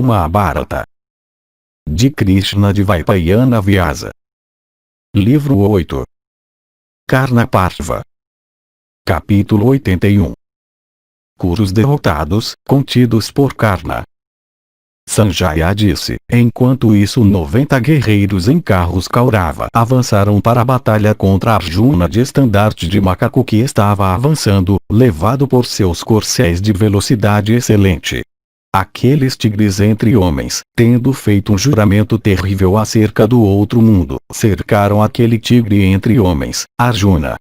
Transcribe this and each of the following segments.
Mahabharata. De Krishna de Vaipayana Vyasa. Livro 8. Karna Parva. Capítulo 81. Kurus derrotados, contidos por Karna. Sanjaya disse: enquanto isso 90 guerreiros em carros Kaurava avançaram para a batalha contra Arjuna de estandarte de macaco que estava avançando, levado por seus corcéis de velocidade excelente. Aqueles tigres entre homens, tendo feito um juramento terrível acerca do outro mundo, cercaram aquele tigre entre homens, Arjuna.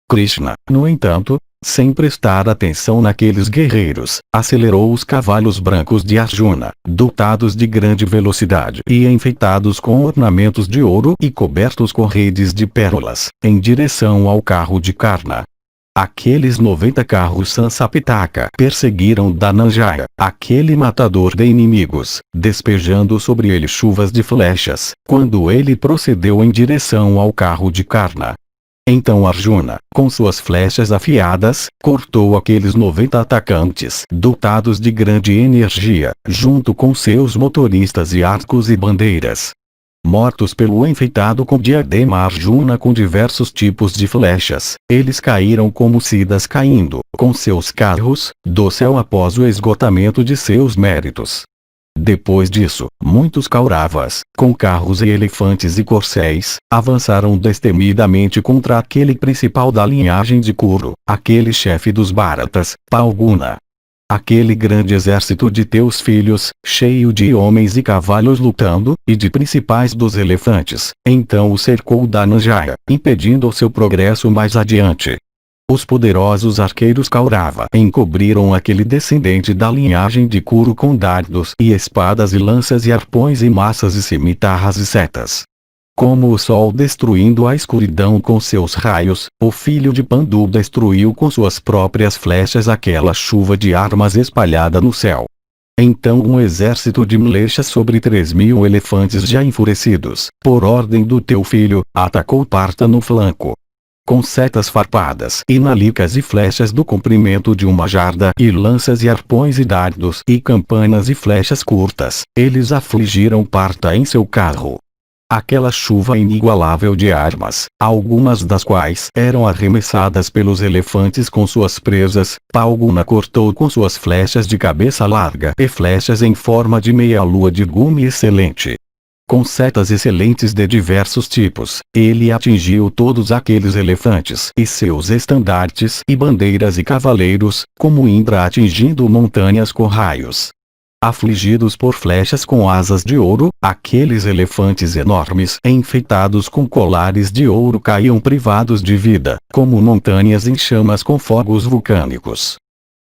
Krishna, no entanto, sem prestar atenção naqueles guerreiros, acelerou os cavalos brancos de Arjuna, dotados de grande velocidade e enfeitados com ornamentos de ouro e cobertos com redes de pérolas, em direção ao carro de Karna. Aqueles 90 carros Sansapitaka perseguiram Dhananjaya, aquele matador de inimigos, despejando sobre ele chuvas de flechas, quando ele procedeu em direção ao carro de Karna. Então Arjuna, com suas flechas afiadas, cortou aqueles 90 atacantes dotados de grande energia, junto com seus motoristas e arcos e bandeiras. Mortos pelo enfeitado com diadema Arjuna com diversos tipos de flechas, eles caíram como sidas caindo, com seus carros, do céu após o esgotamento de seus méritos. Depois disso, muitos Kauravas, com carros e elefantes e corcéis, avançaram destemidamente contra aquele principal da linhagem de Kuru, aquele chefe dos Bharatas, Palguna. Aquele grande exército de teus filhos, cheio de homens e cavalos lutando, e de principais dos elefantes, então o cercou Dhananjaya, impedindo o seu progresso mais adiante. Os poderosos arqueiros Kaurava encobriram aquele descendente da linhagem de Kuru com dardos e espadas e lanças e arpões e maças e cimitarras e setas. Como o sol destruindo a escuridão com seus raios, o filho de Pandu destruiu com suas próprias flechas aquela chuva de armas espalhada no céu. Então um exército de mlechas sobre 3.000 elefantes já enfurecidos, por ordem do teu filho, atacou Partha no flanco. Com setas farpadas e nalicas e flechas do comprimento de uma jarda e lanças e arpões e dardos e campanas e flechas curtas, eles afligiram Partha em seu carro. Aquela chuva inigualável de armas, algumas das quais eram arremessadas pelos elefantes com suas presas, Palguna cortou com suas flechas de cabeça larga e flechas em forma de meia-lua de gume excelente. Com setas excelentes de diversos tipos, ele atingiu todos aqueles elefantes e seus estandartes e bandeiras e cavaleiros, como Indra atingindo montanhas com raios. Afligidos por flechas com asas de ouro, aqueles elefantes enormes enfeitados com colares de ouro caíam privados de vida, como montanhas em chamas com fogos vulcânicos.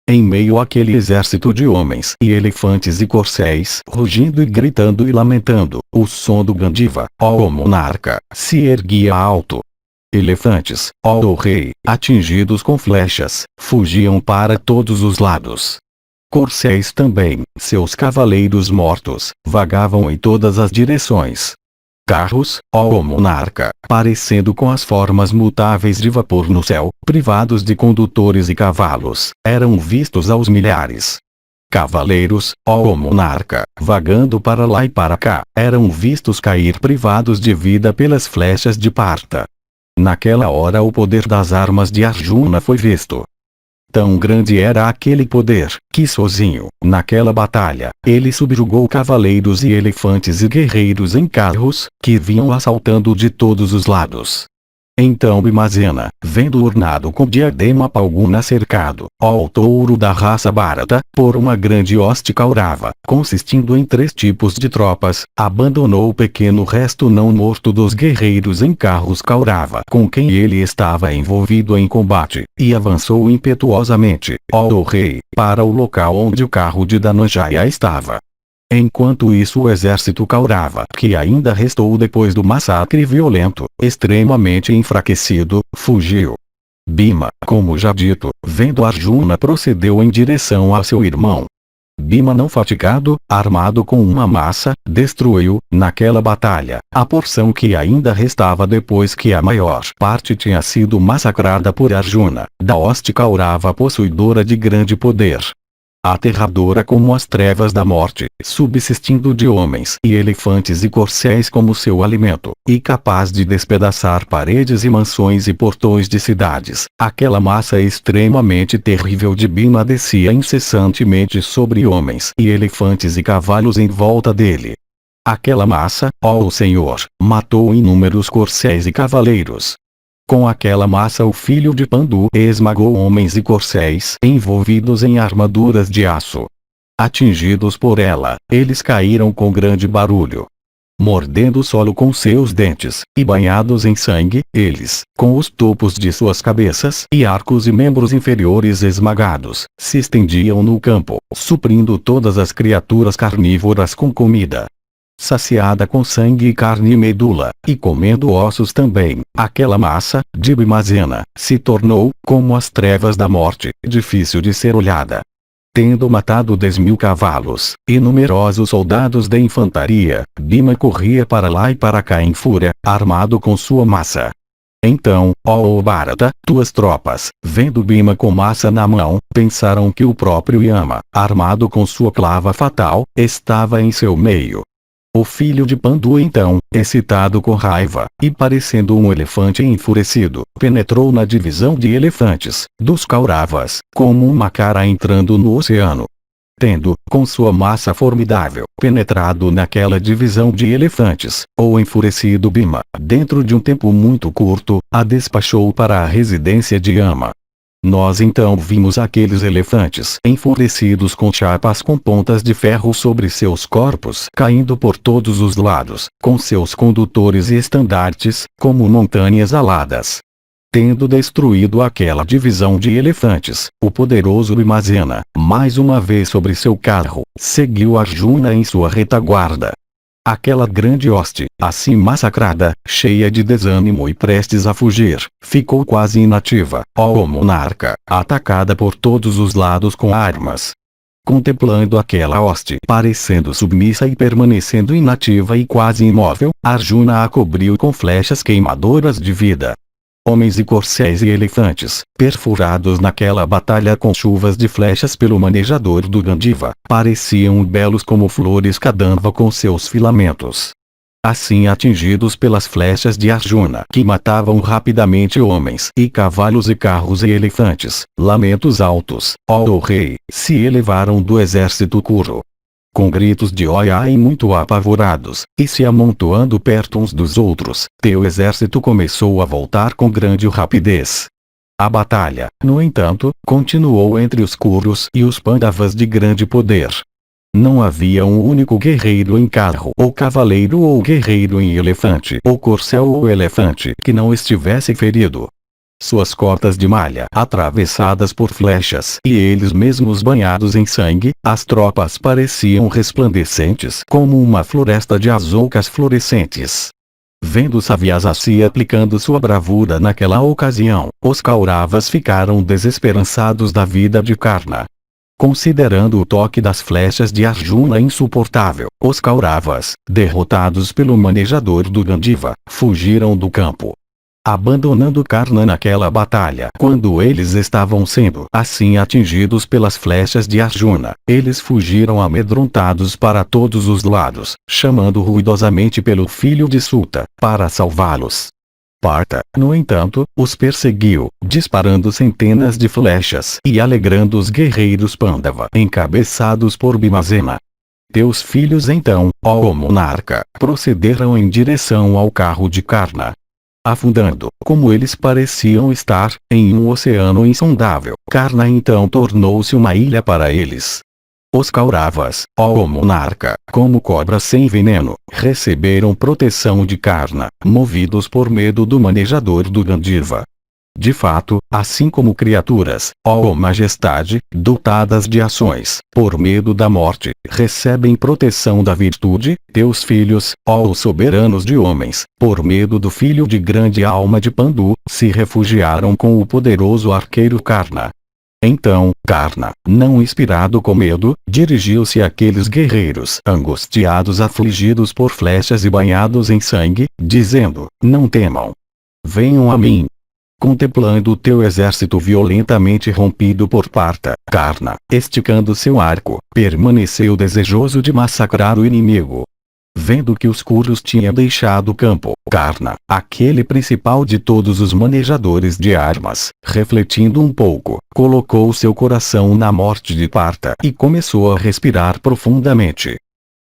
Em meio àquele exército de homens e elefantes e corcéis, rugindo e gritando e lamentando, o som do Gandiva, ó monarca, se erguia alto. Elefantes, ó rei, atingidos com flechas, fugiam para todos os lados. Corcéis também, seus cavaleiros mortos, vagavam em todas as direções. Carros, ó monarca, parecendo com as formas mutáveis de vapor no céu, privados de condutores e cavalos, eram vistos aos milhares. Cavaleiros, ó monarca, vagando para lá e para cá, eram vistos cair privados de vida pelas flechas de Partha. Naquela hora o poder das armas de Arjuna foi visto. Tão grande era aquele poder, que sozinho, naquela batalha, ele subjugou cavaleiros e elefantes e guerreiros em carros, que vinham assaltando de todos os lados. Então Bhimazena, vendo ornado com diadema Palguna cercado, ó touro da raça Bharata, por uma grande hoste Kaurava, consistindo em 3 tipos de tropas, abandonou o pequeno resto não morto dos guerreiros em carros Kaurava com quem ele estava envolvido em combate, e avançou impetuosamente, ó rei, para o local onde o carro de Dhananjaya estava. Enquanto isso o exército Kaurava, que ainda restou depois do massacre violento, extremamente enfraquecido, fugiu. Bhima, como já dito, vendo Arjuna procedeu em direção a seu irmão. Bhima não fatigado, armado com uma massa, destruiu, naquela batalha, a porção que ainda restava depois que a maior parte tinha sido massacrada por Arjuna, da hoste Kaurava possuidora de grande poder. aterradora como as trevas da morte, subsistindo de homens e elefantes e corcéis como seu alimento, e capaz de despedaçar paredes e mansões e portões de cidades. Aquela massa extremamente terrível de Bhima descia incessantemente sobre homens e elefantes e cavalos em volta dele. Aquela massa, ó Senhor, matou inúmeros corcéis e cavaleiros. Com aquela massa o filho de Pandu esmagou homens e corcéis envolvidos em armaduras de aço. Atingidos por ela, eles caíram com grande barulho. Mordendo o solo com seus dentes, e banhados em sangue, eles, com os topos de suas cabeças e arcos e membros inferiores esmagados, se estendiam no campo, suprindo todas as criaturas carnívoras com comida. Saciada com sangue e carne e medula, e comendo ossos também, aquela massa, de Bhimazena, se tornou, como as trevas da morte, difícil de ser olhada. Tendo matado 10.000 cavalos, e numerosos soldados da infantaria, Bhima corria para lá e para cá em fúria, armado com sua massa. Então, ó Bharata, tuas tropas, vendo Bhima com massa na mão, pensaram que o próprio Yama, armado com sua clava fatal, estava em seu meio. O filho de Pandu então, excitado com raiva, e parecendo um elefante enfurecido, penetrou na divisão de elefantes, dos Kauravas, como uma cara entrando no oceano. Tendo, com sua massa formidável, penetrado naquela divisão de elefantes, o enfurecido Bhima, dentro de um tempo muito curto, a despachou para a residência de Yama. Nós então vimos aqueles elefantes enfurecidos com chapas com pontas de ferro sobre seus corpos caindo por todos os lados, com seus condutores e estandartes, como montanhas aladas. Tendo destruído aquela divisão de elefantes, o poderoso Bhimazena, mais uma vez sobre seu carro, seguiu Arjuna em sua retaguarda. Aquela grande hoste, assim massacrada, cheia de desânimo e prestes a fugir, ficou quase inativa, ó monarca, atacada por todos os lados com armas. Contemplando aquela hoste parecendo submissa e permanecendo inativa e quase imóvel, Arjuna a cobriu com flechas queimadoras de vida. Homens e corcéis e elefantes, perfurados naquela batalha com chuvas de flechas pelo manejador do Gandiva, pareciam belos como flores Kadamba com seus filamentos. Assim atingidos pelas flechas de Arjuna que matavam rapidamente homens e cavalos e carros e elefantes, lamentos altos, ó rei, se elevaram do exército Kuru. Com gritos de oi muito apavorados, e se amontoando perto uns dos outros, teu exército começou a voltar com grande rapidez. A batalha, no entanto, continuou entre os Kurus e os Pandavas de grande poder. Não havia um único guerreiro em carro ou cavaleiro ou guerreiro em elefante ou corcel ou elefante que não estivesse ferido. Suas cotas de malha atravessadas por flechas e eles mesmos banhados em sangue, as tropas pareciam resplandecentes como uma floresta de azoucas florescentes. Vendo Savyasasi aplicando sua bravura naquela ocasião, os Kauravas ficaram desesperançados da vida de Karna. Considerando o toque das flechas de Arjuna insuportável, os Kauravas, derrotados pelo manejador do Gandiva, fugiram do campo. Abandonando Karna naquela batalha quando eles estavam sendo assim atingidos pelas flechas de Arjuna, eles fugiram amedrontados para todos os lados, chamando ruidosamente pelo filho de Suta, para salvá-los. Partha, no entanto, os perseguiu, disparando centenas de flechas e alegrando os guerreiros Pandava encabeçados por Bhimazena. Teus filhos então, ó monarca, procederam em direção ao carro de Karna. Afundando, como eles pareciam estar, em um oceano insondável, Karna então tornou-se uma ilha para eles. Os Kauravas, ó monarca, como cobras sem veneno, receberam proteção de Karna, movidos por medo do manejador do Gandiva. De fato, assim como criaturas, ó majestade, dotadas de ações, por medo da morte, recebem proteção da virtude, teus filhos, ó soberanos de homens, por medo do filho de grande alma de Pandu, se refugiaram com o poderoso arqueiro Karna. Então, Karna, não inspirado com medo, dirigiu-se àqueles guerreiros angustiados afligidos por flechas e banhados em sangue, dizendo, não temam. Venham a mim. contemplando o teu exército violentamente rompido por Parta. Karna, esticando seu arco, permaneceu desejoso de massacrar o inimigo. Vendo que os Kurus tinham deixado o campo, Karna, aquele principal de todos os manejadores de armas, refletindo um pouco, colocou seu coração na morte de Parta e começou a respirar profundamente.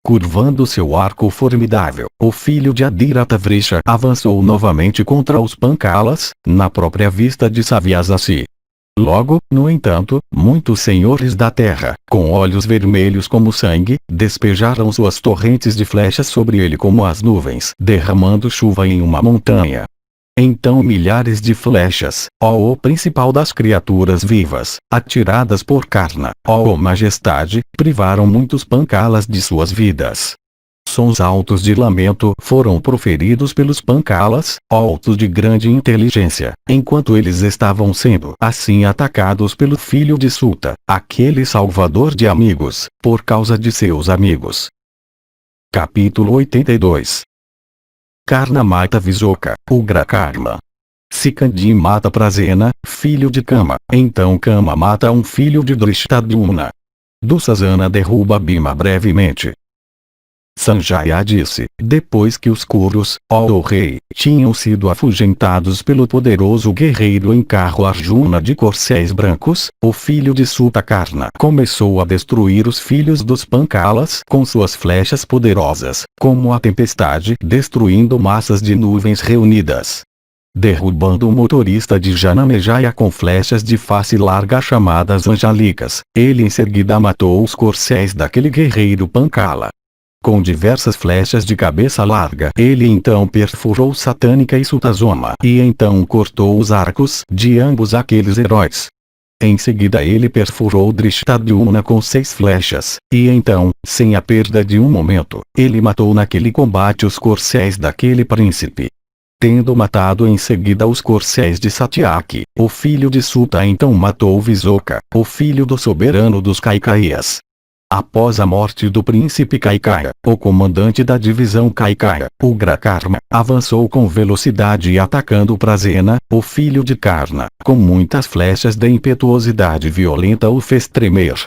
Curvando seu arco formidável, o filho de Adiratavrisha avançou novamente contra os Pancalas, na própria vista de Savyasasi. Logo, no entanto, muitos senhores da terra, com olhos vermelhos como sangue, despejaram suas torrentes de flechas sobre ele como as nuvens, derramando chuva em uma montanha. Então milhares de flechas, ó o principal das criaturas vivas, atiradas por Karna, ó majestade, privaram muitos Pancalas de suas vidas. Sons altos de lamento foram proferidos pelos Pancalas, altos de grande inteligência, enquanto eles estavam sendo assim atacados pelo filho de Suta, aquele salvador de amigos, por causa de seus amigos. Capítulo 82. Karna mata Visoka, Ugrakarma. Sikandi mata Prazena, filho de Kama, então Kama mata um filho de Drishtadyumna. Dussasana derruba Bhima brevemente. Sanjaya disse, depois que os Kurus, ó o rei, tinham sido afugentados pelo poderoso guerreiro em carro Arjuna de corcéis brancos, o filho de Sutakarna começou a destruir os filhos dos Pancalas com suas flechas poderosas, como a tempestade, destruindo massas de nuvens reunidas. Derrubando o motorista de Janamejaya com flechas de face larga chamadas Anjalikas, ele em seguida matou os corcéis daquele guerreiro Pancala. Com diversas flechas de cabeça larga, ele então perfurou Satânica e Sutazoma e então cortou os arcos de ambos aqueles heróis. Em seguida ele perfurou Drishtadyumna com 6 flechas, e então, sem a perda de um momento, ele matou naquele combate os corcéis daquele príncipe. Tendo matado em seguida os corcéis de Satyaki, o filho de Suta então matou Visoka, o filho do soberano dos Kaikaias. Após a morte do príncipe Kaikaya, o comandante da divisão Kaikaya, Ugrakarma, avançou com velocidade e atacando Prazena, o filho de Karna, com muitas flechas de impetuosidade violenta o fez tremer.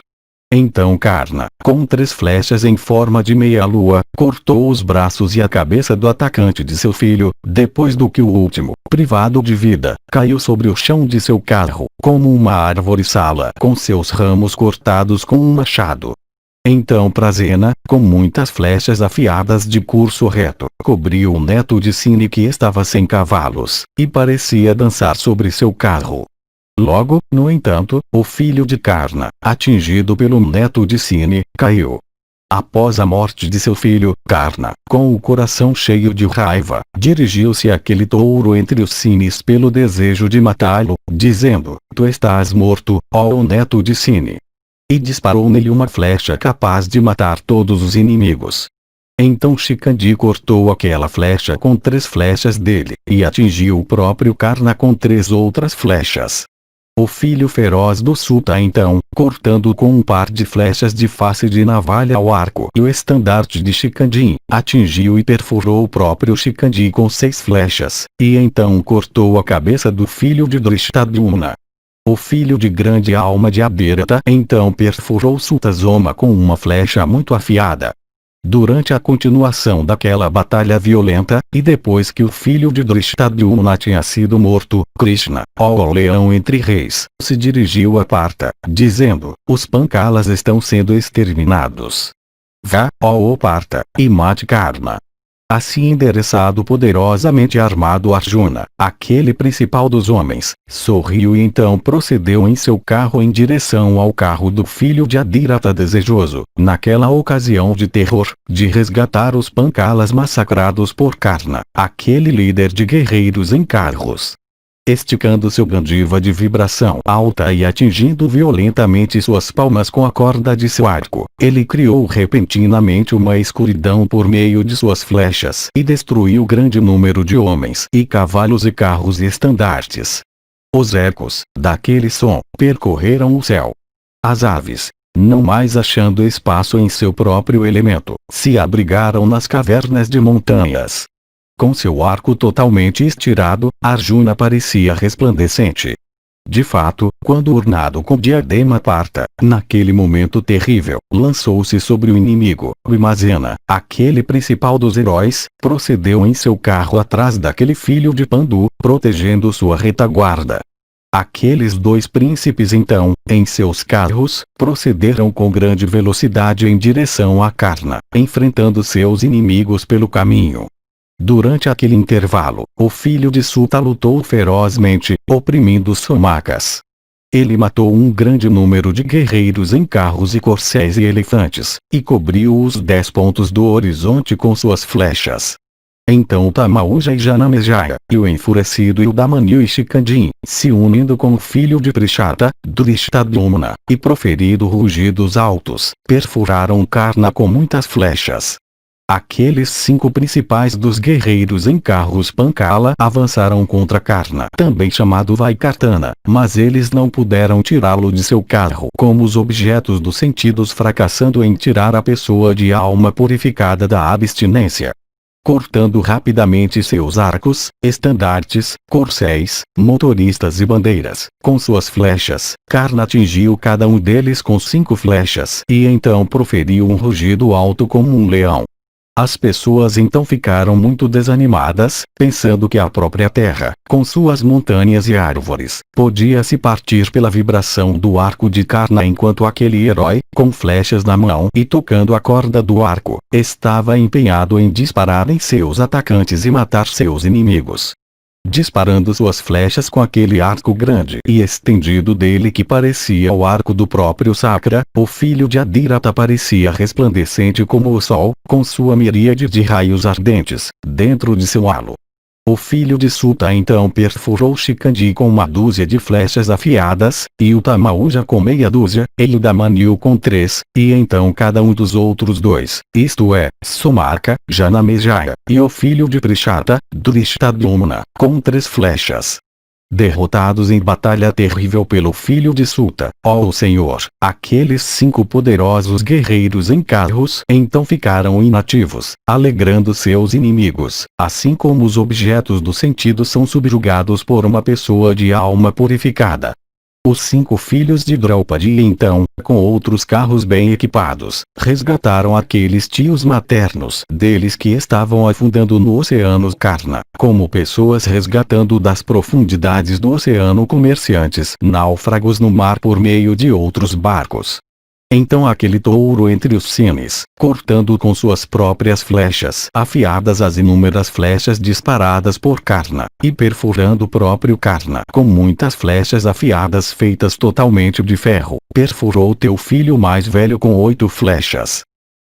Então Karna, com 3 flechas em forma de meia-lua, cortou os braços e a cabeça do atacante de seu filho, depois do que o último, privado de vida, caiu sobre o chão de seu carro, como uma árvore sala com seus ramos cortados com um machado. Então Prazena, com muitas flechas afiadas de curso reto, cobriu o neto de Sine que estava sem cavalos, e parecia dançar sobre seu carro. Logo, no entanto, o filho de Karna, atingido pelo neto de Sine, caiu. Após a morte de seu filho, Karna, com o coração cheio de raiva, dirigiu-se àquele touro entre os Sines pelo desejo de matá-lo, dizendo, tu estás morto, ó neto de Sine. E disparou nele uma flecha capaz de matar todos os inimigos. Então Shikandi cortou aquela flecha com 3 flechas dele, e atingiu o próprio Karna com 3 outras flechas. O filho feroz do Suta então, cortando com um par de flechas de face de navalha ao arco e o estandarte de Shikandi, atingiu e perfurou o próprio Shikandi com 6 flechas, e então cortou a cabeça do filho de Drishtadyumna. O filho de grande alma de Abderata então perfurou Sutazoma com uma flecha muito afiada. Durante a continuação daquela batalha violenta, e depois que o filho de Drishtadyumna tinha sido morto, Krishna, ó leão entre reis, se dirigiu a Parta, dizendo, os Pancalas estão sendo exterminados. Vá, ó Parta, e mate Karna. Assim endereçado poderosamente armado Arjuna, aquele principal dos homens, sorriu e então procedeu em seu carro em direção ao carro do filho de Adirata desejoso, naquela ocasião de terror, de resgatar os Pancalas massacrados por Karna, aquele líder de guerreiros em carros. Esticando seu gandiva de vibração alta e atingindo violentamente suas palmas com a corda de seu arco, ele criou repentinamente uma escuridão por meio de suas flechas e destruiu grande número de homens e cavalos e carros e estandartes. Os ecos, daquele som, percorreram o céu. As aves, não mais achando espaço em seu próprio elemento, se abrigaram nas cavernas de montanhas. Com seu arco totalmente estirado, Arjuna parecia resplandecente. De fato, quando ornado com diadema parta, naquele momento terrível, lançou-se sobre o inimigo. Bhimazena, aquele principal dos heróis, procedeu em seu carro atrás daquele filho de Pandu, protegendo sua retaguarda. Aqueles dois príncipes então, em seus carros, procederam com grande velocidade em direção a Karna, enfrentando seus inimigos pelo caminho. Durante aquele intervalo, o filho de Suta lutou ferozmente, oprimindo os Somakas. Ele matou um grande número de guerreiros em carros e corcéis e elefantes, e cobriu os 10 pontos do horizonte com suas flechas. Então Tamauja e Janamejaya, e o enfurecido Ildamanyu e Shikandim, se unindo com o filho de Prishata, Drishtadyumna, e proferindo rugidos altos, perfuraram Karna com muitas flechas. Aqueles 5 principais dos guerreiros em carros Pancala avançaram contra Karna, também chamado Vaikartana, mas eles não puderam tirá-lo de seu carro como os objetos dos sentidos, fracassando em tirar a pessoa de alma purificada da abstinência. Cortando rapidamente seus arcos, estandartes, corcéis, motoristas e bandeiras, com suas flechas, Karna atingiu cada um deles com 5 flechas e então proferiu um rugido alto como um leão. As pessoas então ficaram muito desanimadas, pensando que a própria terra, com suas montanhas e árvores, podia se partir pela vibração do arco de Karna, enquanto aquele herói, com flechas na mão e tocando a corda do arco, estava empenhado em disparar em seus atacantes e matar seus inimigos. Disparando suas flechas com aquele arco grande e estendido dele que parecia o arco do próprio Sakra, o filho de Adhirata parecia resplandecente como o sol, com sua miríade de raios ardentes, dentro de seu halo. O filho de Suta então perfurou Shikandi com uma dúzia de flechas afiadas, e o Tamauja com meia dúzia, e o Damanyu com 3, e então cada um dos outros 2, isto é, Somarka, Janamejaya, e o filho de Prishata, Drishtadyumna, com 3 flechas. Derrotados em batalha terrível pelo filho de Suta, ó Senhor, aqueles 5 poderosos guerreiros em carros então ficaram inativos, alegrando seus inimigos, assim como os objetos do sentido são subjugados por uma pessoa de alma purificada. Os 5 filhos de Draupadi então, com outros carros bem equipados, resgataram aqueles tios maternos deles que estavam afundando no oceano Karna, como pessoas resgatando das profundidades do oceano comerciantes náufragos no mar por meio de outros barcos. Então aquele touro entre os cines, cortando com suas próprias flechas afiadas as inúmeras flechas disparadas por Karna, e perfurando o próprio Karna com muitas flechas afiadas feitas totalmente de ferro, perfurou teu filho mais velho com 8 flechas.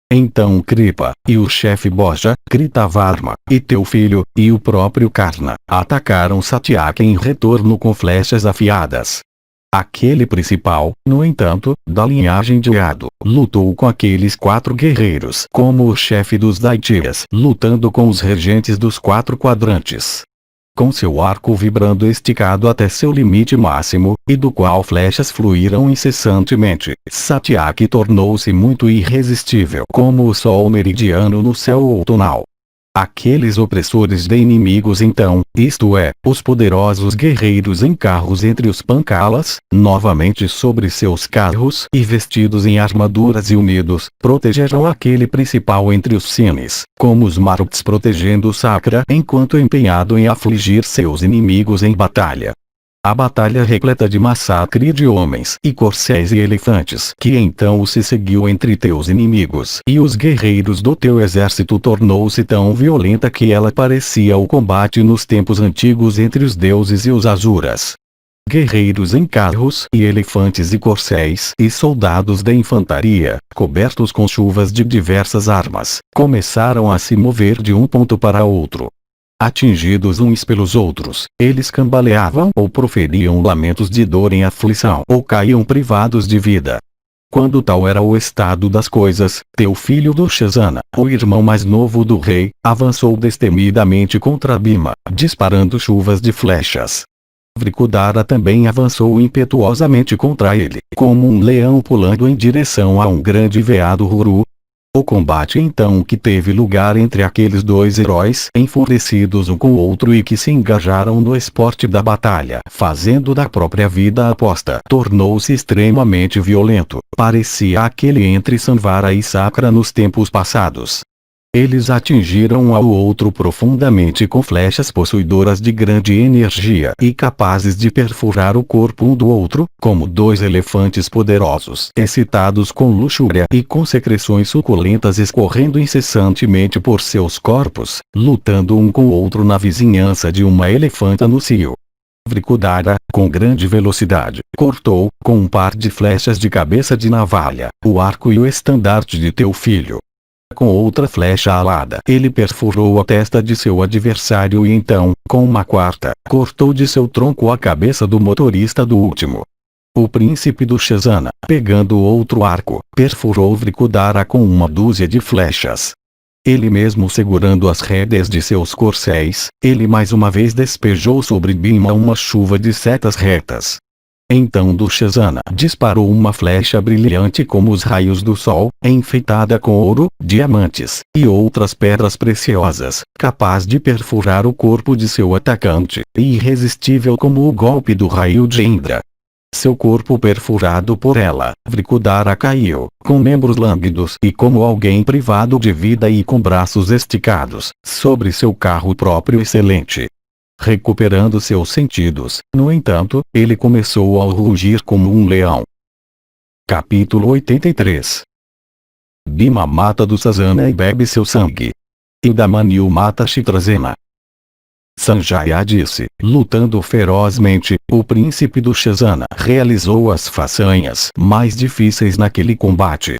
Então Kripa, e o chefe Boja, Kritavarma, e teu filho, e o próprio Karna, atacaram Satyaki em retorno com flechas afiadas. Aquele principal, no entanto, da linhagem de Yadu, lutou com aqueles 4 guerreiros como o chefe dos Daityas, lutando com os regentes dos 4 quadrantes. Com seu arco vibrando esticado até seu limite máximo, e do qual flechas fluíram incessantemente, Satyaki tornou-se muito irresistível como o sol meridiano no céu outonal. Aqueles opressores de inimigos então, isto é, os poderosos guerreiros em carros entre os Pancalas, novamente sobre seus carros e vestidos em armaduras e unidos, protegeram aquele principal entre os cines, como os Maruts protegendo o Sakra enquanto empenhado em afligir seus inimigos em batalha. A batalha repleta de massacre de homens e corcéis e elefantes que então se seguiu entre teus inimigos e os guerreiros do teu exército tornou-se tão violenta que ela parecia o combate nos tempos antigos entre os deuses e os Asuras. Guerreiros em carros e elefantes e corcéis e soldados da infantaria, cobertos com chuvas de diversas armas, começaram a se mover de um ponto para outro. Atingidos uns pelos outros, eles cambaleavam ou proferiam lamentos de dor em aflição ou caíam privados de vida. Quando tal era o estado das coisas, teu filho Dushasana, o irmão mais novo do rei, avançou destemidamente contra Bhima, disparando chuvas de flechas. Vrikudara também avançou impetuosamente contra ele, como um leão pulando em direção a um grande veado ruru. O combate então que teve lugar entre aqueles dois heróis enfurecidos um com o outro e que se engajaram no esporte da batalha, fazendo da própria vida a aposta, tornou-se extremamente violento. Parecia aquele entre Samvara e Sakra nos tempos passados. Eles atingiram um ao outro profundamente com flechas possuidoras de grande energia e capazes de perfurar o corpo um do outro, como dois elefantes poderosos, excitados com luxúria e com secreções suculentas escorrendo incessantemente por seus corpos, lutando um com o outro na vizinhança de uma elefanta no cio. Vrikudara, com grande velocidade, cortou, com um par de flechas de cabeça de navalha, o arco e o estandarte de teu filho. Com outra flecha alada, ele perfurou a testa de seu adversário e então, com uma quarta, cortou de seu tronco a cabeça do motorista do último. O príncipe do Shazana, pegando outro arco, perfurou Vrikudara com uma dúzia de flechas. Ele mesmo segurando as rédeas de seus corcéis, ele mais uma vez despejou sobre Bhima uma chuva de setas retas. Então Dushasana disparou uma flecha brilhante como os raios do sol, enfeitada com ouro, diamantes, e outras pedras preciosas, capaz de perfurar o corpo de seu atacante, e irresistível como o golpe do raio de Indra. Seu corpo perfurado por ela, Vrikudara caiu, com membros lânguidos e como alguém privado de vida e com braços esticados, sobre seu carro próprio excelente. Recuperando seus sentidos, no entanto, ele começou a rugir como um leão. Capítulo 83. Bhima mata Dushasana e bebe seu sangue. Ildamanyu mata Chitrasena. Sanjaya disse, lutando ferozmente, o príncipe do Shazana realizou as façanhas mais difíceis naquele combate.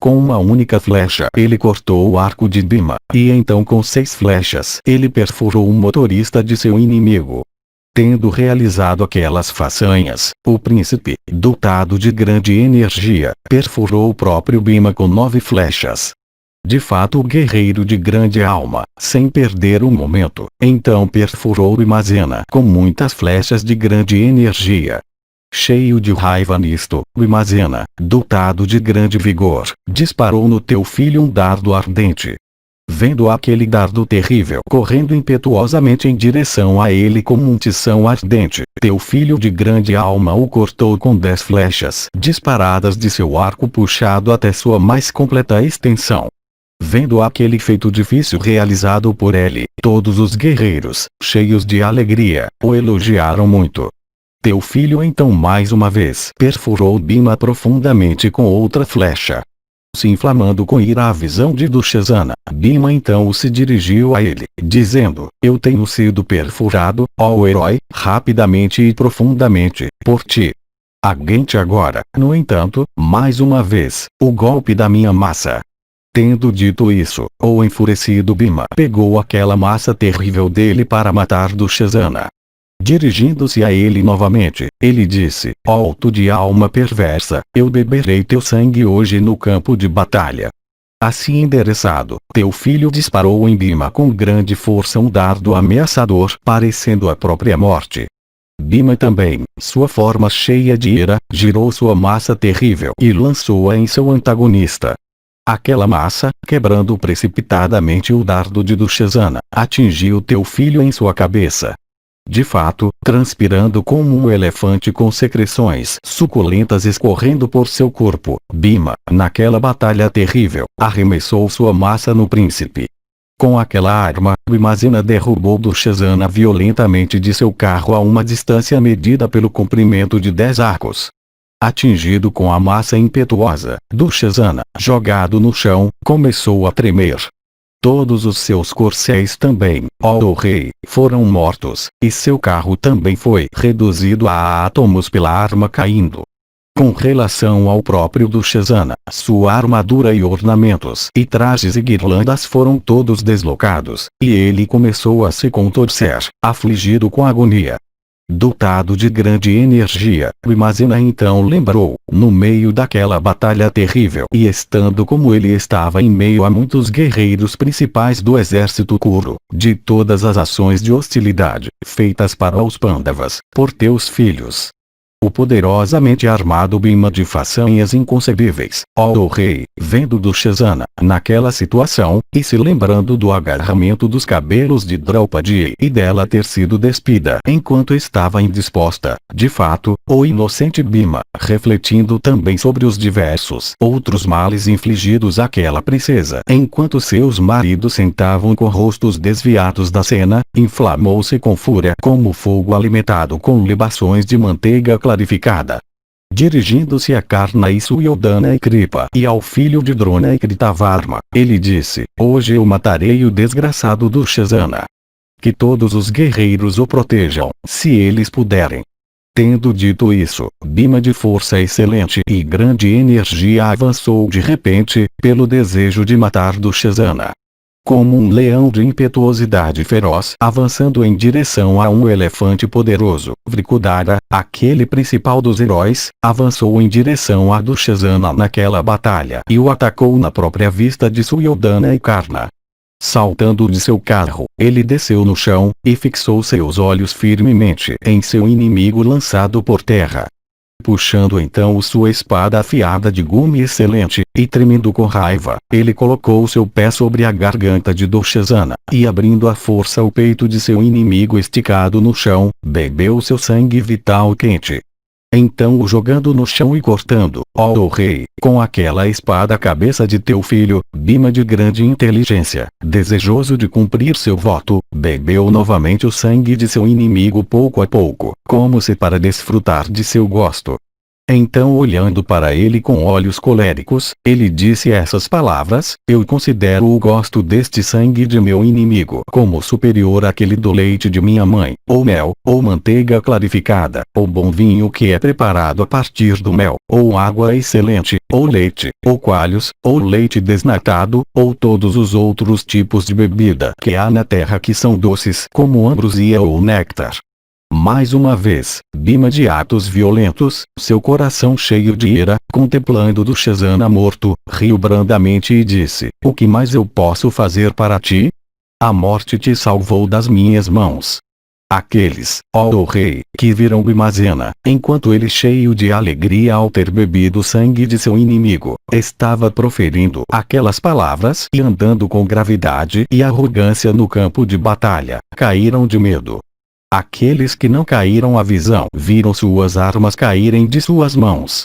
Com uma única flecha ele cortou o arco de Bhima, e então com 6 flechas ele perfurou o motorista de seu inimigo. Tendo realizado aquelas façanhas, o príncipe, dotado de grande energia, perfurou o próprio Bhima com 9 flechas. De fato o guerreiro de grande alma, sem perder um momento, então perfurou Bhimazena com muitas flechas de grande energia. Cheio de raiva nisto, Bhimazena, dotado de grande vigor, disparou no teu filho um dardo ardente. Vendo aquele dardo terrível correndo impetuosamente em direção a ele como um tição ardente, teu filho de grande alma o cortou com 10 flechas disparadas de seu arco puxado até sua mais completa extensão. Vendo aquele feito difícil realizado por ele, todos os guerreiros, cheios de alegria, o elogiaram muito. Teu filho então mais uma vez perfurou Bhima profundamente com outra flecha. Se inflamando com ira a visão de Dushasana, Bhima então se dirigiu a ele, dizendo, eu tenho sido perfurado, ó herói, rapidamente e profundamente, por ti. Aguente agora, no entanto, mais uma vez, o golpe da minha massa. Tendo dito isso, o enfurecido Bhima pegou aquela massa terrível dele para matar Dushasana. Dirigindo-se a ele novamente, ele disse, ó tu de alma perversa, eu beberei teu sangue hoje no campo de batalha. Assim endereçado, teu filho disparou em Bhima com grande força um dardo ameaçador, parecendo a própria morte. Bhima também, sua forma cheia de ira, girou sua massa terrível e lançou-a em seu antagonista. Aquela massa, quebrando precipitadamente o dardo de Dushasana, atingiu teu filho em sua cabeça. De fato, transpirando como um elefante com secreções suculentas escorrendo por seu corpo, Bhima, naquela batalha terrível, arremessou sua massa no príncipe. Com aquela arma, Bhimazena derrubou Dushasana violentamente de seu carro a uma distância medida pelo comprimento de 10 arcos. Atingido com a massa impetuosa, Dushasana, jogado no chão, começou a tremer. Todos os seus corcéis também, ó rei, foram mortos, e seu carro também foi reduzido a átomos pela arma caindo. Com relação ao próprio Dushasana, sua armadura e ornamentos e trajes e guirlandas foram todos deslocados, e ele começou a se contorcer, afligido com agonia. Dotado de grande energia, Bhimazena então lembrou, no meio daquela batalha terrível e estando como ele estava em meio a muitos guerreiros principais do exército Kuru, de todas as ações de hostilidade, feitas para os Pandavas, por teus filhos. O poderosamente armado Bhima de façanhas inconcebíveis, ó rei, vendo Dushasana, naquela situação, e se lembrando do agarramento dos cabelos de Draupadi e dela ter sido despida enquanto estava indisposta, de fato, o inocente Bhima, refletindo também sobre os diversos outros males infligidos àquela princesa enquanto seus maridos sentavam com rostos desviados da cena, inflamou-se com fúria como fogo alimentado com libações de manteiga clarificada. Dirigindo-se a Karna e Suyoddhana e Kripa e ao filho de Drona e Kritavarma, ele disse: hoje eu matarei o desgraçado Dushasana. Que todos os guerreiros o protejam, se eles puderem. Tendo dito isso, Bhima de força excelente e grande energia avançou de repente, pelo desejo de matar Dushasana. Como um leão de impetuosidade feroz avançando em direção a um elefante poderoso, Vrikudara, aquele principal dos heróis, avançou em direção a Dushasana naquela batalha e o atacou na própria vista de Suyoddhana e Karna. Saltando de seu carro, ele desceu no chão, e fixou seus olhos firmemente em seu inimigo lançado por terra. Puxando então sua espada afiada de gume excelente, e tremendo com raiva, ele colocou seu pé sobre a garganta de Dushasana, e abrindo à força o peito de seu inimigo esticado no chão, bebeu seu sangue vital quente. Então o jogando no chão e cortando, ó rei, com aquela espada a cabeça de teu filho, Bhima de grande inteligência, desejoso de cumprir seu voto, bebeu novamente o sangue de seu inimigo pouco a pouco, como se para desfrutar de seu gosto. Então olhando para ele com olhos coléricos, ele disse essas palavras: eu considero o gosto deste sangue de meu inimigo como superior àquele do leite de minha mãe, ou mel, ou manteiga clarificada, ou bom vinho que é preparado a partir do mel, ou água excelente, ou leite, ou coalhos, ou leite desnatado, ou todos os outros tipos de bebida que há na terra que são doces como ambrosia ou néctar. Mais uma vez, Bhima de atos violentos, seu coração cheio de ira, contemplando Dushasana morto, riu brandamente e disse: o que mais eu posso fazer para ti? A morte te salvou das minhas mãos. Aqueles, ó rei, que viram Bhimazena, enquanto ele cheio de alegria ao ter bebido o sangue de seu inimigo, estava proferindo aquelas palavras e andando com gravidade e arrogância no campo de batalha, caíram de medo. Aqueles que não caíram à visão viram suas armas caírem de suas mãos.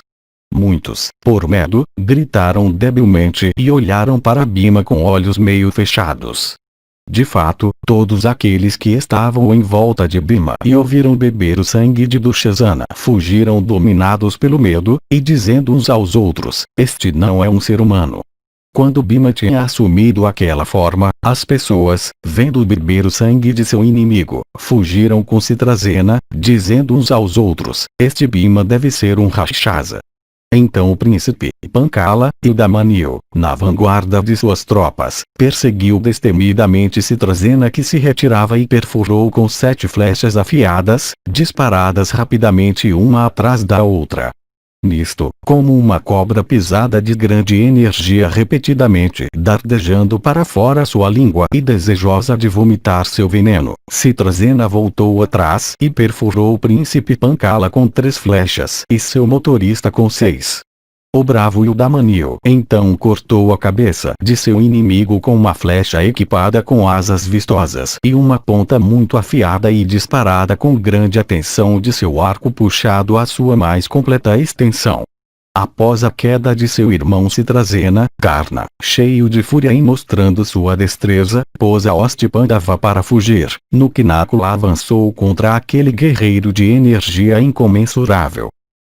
Muitos, por medo, gritaram debilmente e olharam para Bhima com olhos meio fechados. De fato, todos aqueles que estavam em volta de Bhima e ouviram beber o sangue de Dushasana fugiram dominados pelo medo, e dizendo uns aos outros: este não é um ser humano. Quando Bhima tinha assumido aquela forma, as pessoas, vendo beber o sangue de seu inimigo, fugiram com Citrasena, dizendo uns aos outros: este Bhima deve ser um Rakshasa. Então o príncipe, Pancala, Ildamanio, na vanguarda de suas tropas, perseguiu destemidamente Citrasena que se retirava e perfurou com 7 flechas afiadas, disparadas rapidamente uma atrás da outra. Nisto, como uma cobra pisada de grande energia repetidamente dardejando para fora sua língua e desejosa de vomitar seu veneno, Citrasena voltou atrás e perfurou o príncipe Pancala com 3 flechas e seu motorista com 6. O bravo Ildamanio então cortou a cabeça de seu inimigo com uma flecha equipada com asas vistosas e uma ponta muito afiada e disparada com grande atenção de seu arco puxado à sua mais completa extensão. Após a queda de seu irmão Citrasena, Karna, cheio de fúria e mostrando sua destreza, pôs a hoste Pandava para fugir. No pináculo avançou contra aquele guerreiro de energia incomensurável.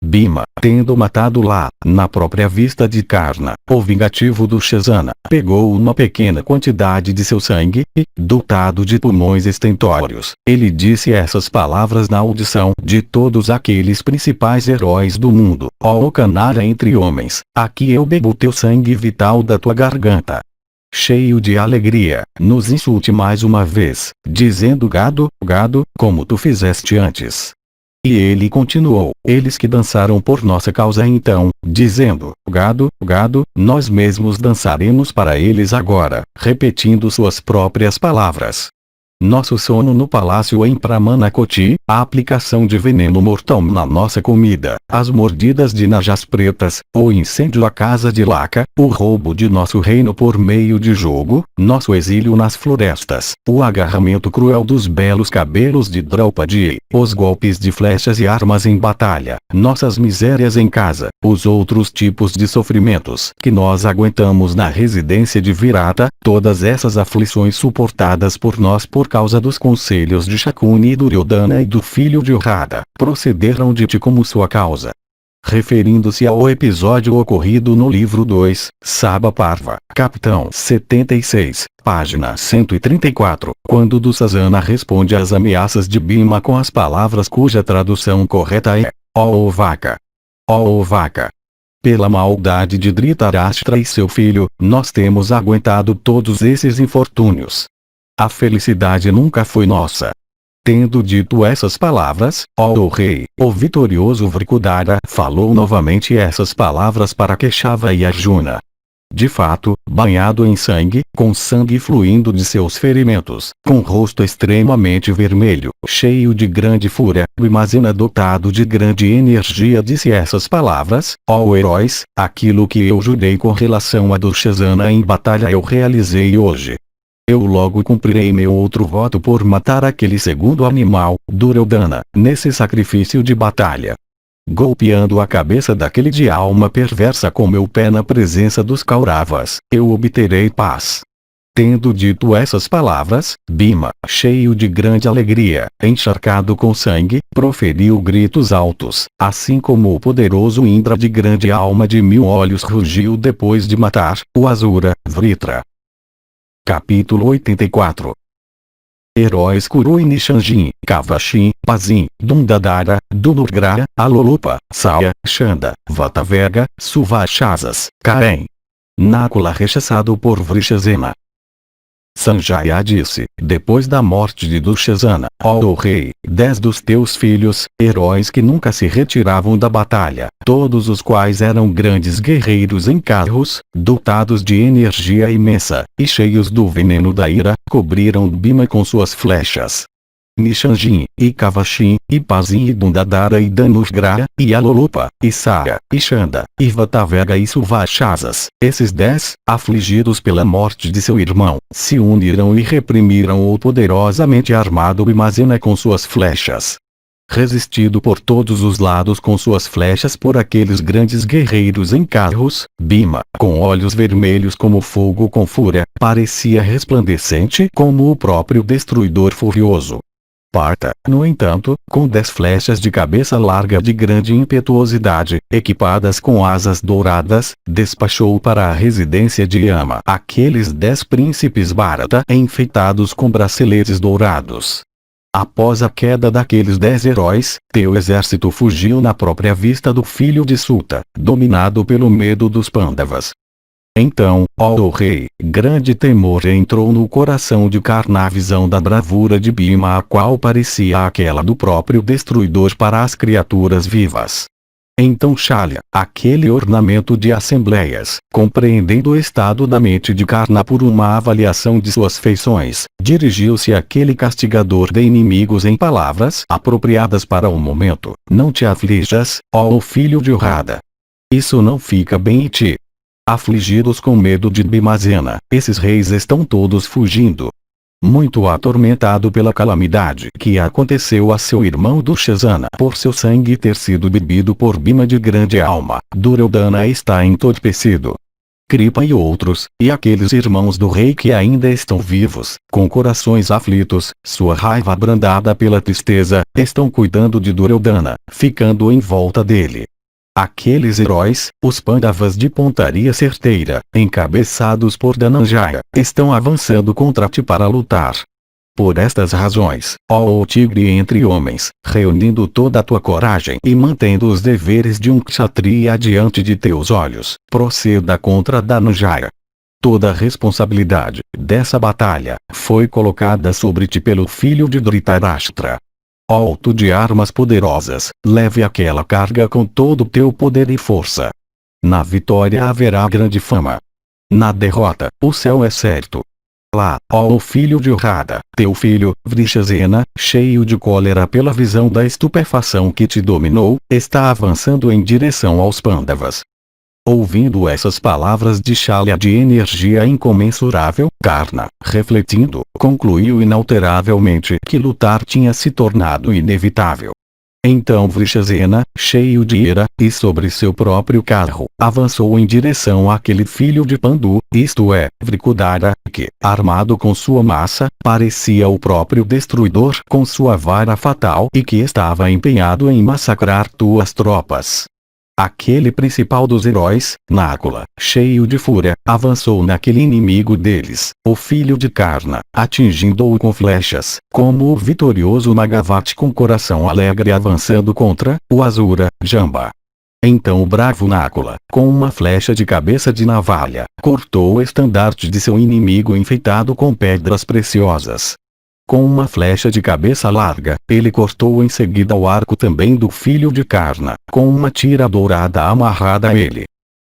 Bhima, tendo matado lá, na própria vista de Karna, o vingativo Dushasana, pegou uma pequena quantidade de seu sangue, e, dotado de pulmões estentórios, ele disse essas palavras na audição de todos aqueles principais heróis do mundo: ó canalha entre homens, aqui eu bebo teu sangue vital da tua garganta. Cheio de alegria, nos insulte mais uma vez, dizendo gado, gado, como tu fizeste antes. E ele continuou: eles que dançaram por nossa causa então, dizendo, gado, gado, nós mesmos dançaremos para eles agora, repetindo suas próprias palavras. nosso sono no palácio em Pramanakoti, a aplicação de veneno mortal na nossa comida, as mordidas de najas pretas, o incêndio à casa de Laka, o roubo de nosso reino por meio de jogo, nosso exílio nas florestas, o agarramento cruel dos belos cabelos de Draupadi, os golpes de flechas e armas em batalha, nossas misérias em casa, os outros tipos de sofrimentos que nós aguentamos na residência de Virata, todas essas aflições suportadas por nós por causa dos conselhos de Shakuni e Duryodhana e do filho de Urrada, procederam de ti como sua causa. Referindo-se ao episódio ocorrido no livro 2, Saba Parva, capitão 76, página 134, quando Dussasana responde às ameaças de Bhima com as palavras cuja tradução correta é: ó vaca! Ó vaca! Pela maldade de Dhritarashtra e seu filho, nós temos aguentado todos esses infortúnios. A felicidade nunca foi nossa. Tendo dito essas palavras, ó rei, o vitorioso Vrikudara falou novamente essas palavras para Keshava e Arjuna. De fato, banhado em sangue, com sangue fluindo de seus ferimentos, com rosto extremamente vermelho, cheio de grande fúria, Bhimazena dotado de grande energia disse essas palavras: ó heróis, aquilo que eu jurei com relação a Dushasana em batalha eu realizei hoje. Eu logo cumprirei meu outro voto por matar aquele segundo animal, Duryodhana, nesse sacrifício de batalha. Golpeando a cabeça daquele de alma perversa com meu pé na presença dos Kauravas, eu obterei paz. Tendo dito essas palavras, Bhima, cheio de grande alegria, encharcado com sangue, proferiu gritos altos, assim como o poderoso Indra de grande alma de 1000 olhos rugiu depois de matar o Asura, Vritra. Capítulo 84. Heróis Kuru e Nishanjin, Kavashin, Pazin, Dundadara, Dunurgra, Alolupa, Saya, Chanda, Vatavega, Suvachasas, Karen. Nakula rechaçado por Vrishasena. Sanjaya disse, depois da morte de Dushasana: ó rei, 10 dos teus filhos, heróis que nunca se retiravam da batalha, todos os quais eram grandes guerreiros em carros, dotados de energia imensa, e cheios do veneno da ira, cobriram Bhima com suas flechas. Nishanjin, e Kavashin, e Pazin e Dundadara e Danusgra, e Alolupa, e Saya, e Chanda, e Vatavega e Suvachasas, esses 10, afligidos pela morte de seu irmão, se uniram e reprimiram o poderosamente armado Bhimazena com suas flechas. Resistido por todos os lados com suas flechas por aqueles grandes guerreiros em carros, Bhima, com olhos vermelhos como fogo com fúria, parecia resplandecente como o próprio destruidor furioso. Parta, no entanto, com 10 flechas de cabeça larga de grande impetuosidade, equipadas com asas douradas, despachou para a residência de Yama aqueles 10 príncipes Bharata enfeitados com braceletes dourados. Após a queda daqueles 10 heróis, teu exército fugiu na própria vista do filho de Suta, dominado pelo medo dos Pandavas. Então, ó rei, grande temor entrou no coração de Karna a visão da bravura de Bhima, a qual parecia aquela do próprio destruidor para as criaturas vivas. Então Shalya, aquele ornamento de assembleias, compreendendo o estado da mente de Karna por uma avaliação de suas feições, dirigiu-se àquele castigador de inimigos em palavras apropriadas para o momento: não te aflijas, ó filho de Urrada. Isso não fica bem em ti. Afligidos com medo de Bhimazena, esses reis estão todos fugindo. Muito atormentado pela calamidade que aconteceu a seu irmão Dushasana por seu sangue ter sido bebido por Bhima de grande alma, Duryodhana está entorpecido. Kripa e outros, e aqueles irmãos do rei que ainda estão vivos, com corações aflitos, sua raiva abrandada pela tristeza, estão cuidando de Duryodhana, ficando em volta dele. Aqueles heróis, os Pandavas de pontaria certeira, encabeçados por Dhananjaya, estão avançando contra ti para lutar. Por estas razões, ó tigre entre homens, reunindo toda a tua coragem e mantendo os deveres de um kshatriya diante de teus olhos, proceda contra Dhananjaya. Toda a responsabilidade dessa batalha foi colocada sobre ti pelo filho de Dhritarashtra. Ó tu de armas poderosas, leve aquela carga com todo o teu poder e força. Na vitória haverá grande fama. Na derrota, o céu é certo. Lá, ó filho de Urrada, teu filho, Vrishasena, cheio de cólera pela visão da estupefação que te dominou, está avançando em direção aos Pandavas. Ouvindo essas palavras de Shalya de energia incomensurável, Karna, refletindo, concluiu inalteravelmente que lutar tinha se tornado inevitável. Então Vrishasena, cheio de ira, e sobre seu próprio carro, avançou em direção àquele filho de Pandu, isto é, Vrikudara, que, armado com sua massa, parecia o próprio destruidor com sua vara fatal e que estava empenhado em massacrar tuas tropas. Aquele principal dos heróis, Nakula, cheio de fúria, avançou naquele inimigo deles, o filho de Karna, atingindo-o com flechas, como o vitorioso Magavati com coração alegre avançando contra o Asura, Jamba. Então o bravo Nakula, com uma flecha de cabeça de navalha, cortou o estandarte de seu inimigo enfeitado com pedras preciosas. Com uma flecha de cabeça larga, ele cortou em seguida o arco também do filho de Karna, com uma tira dourada amarrada a ele.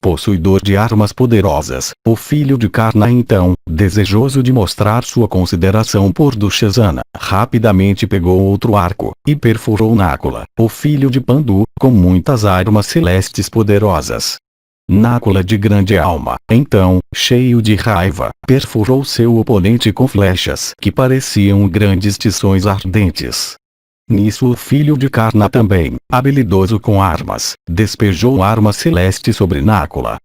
Possuidor de armas poderosas, o filho de Karna então, desejoso de mostrar sua consideração por Dushasana, rapidamente pegou outro arco, e perfurou Nakula, o filho de Pandu, com muitas armas celestes poderosas. Nakula de grande alma, então, cheio de raiva, perfurou seu oponente com flechas que pareciam grandes tições ardentes. Nisso o filho de Karna também, habilidoso com armas, despejou arma celeste sobre Nakula.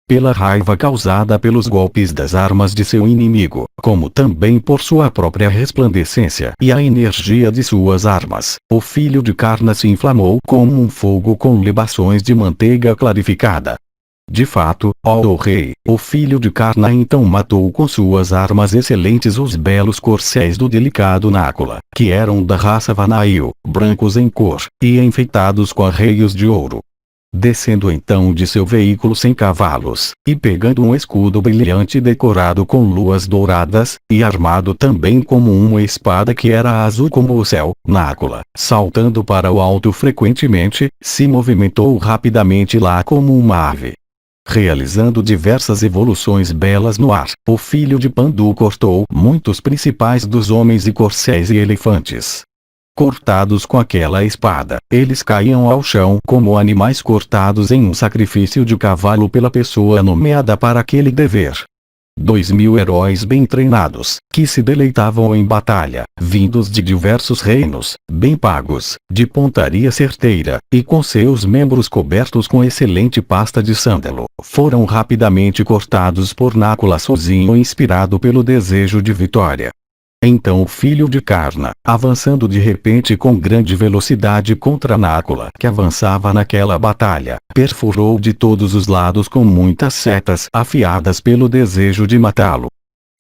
Pela raiva causada pelos golpes das armas de seu inimigo, como também por sua própria resplandecência e a energia de suas armas, o filho de Karna se inflamou como um fogo com libações de manteiga clarificada. De fato, ó rei, o filho de Karna então matou com suas armas excelentes os belos corcéis do delicado Nakula, que eram da raça Vanail, brancos em cor, e enfeitados com arreios de ouro. Descendo então de seu veículo sem cavalos, e pegando um escudo brilhante decorado com luas douradas, e armado também como uma espada que era azul como o céu, Nakula, saltando para o alto frequentemente, se movimentou rapidamente lá como uma ave. Realizando diversas evoluções belas no ar, o filho de Pandu cortou muitos principais dos homens e corcéis e elefantes. Cortados com aquela espada, eles caíam ao chão como animais cortados em um sacrifício de cavalo pela pessoa nomeada para aquele dever. 2000 heróis bem treinados, que se deleitavam em batalha, vindos de diversos reinos, bem pagos, de pontaria certeira, e com seus membros cobertos com excelente pasta de sândalo, foram rapidamente cortados por Nakula sozinho inspirado pelo desejo de vitória. Então o filho de Karna, avançando de repente com grande velocidade contra Nakula que avançava naquela batalha, perfurou de todos os lados com muitas setas afiadas pelo desejo de matá-lo.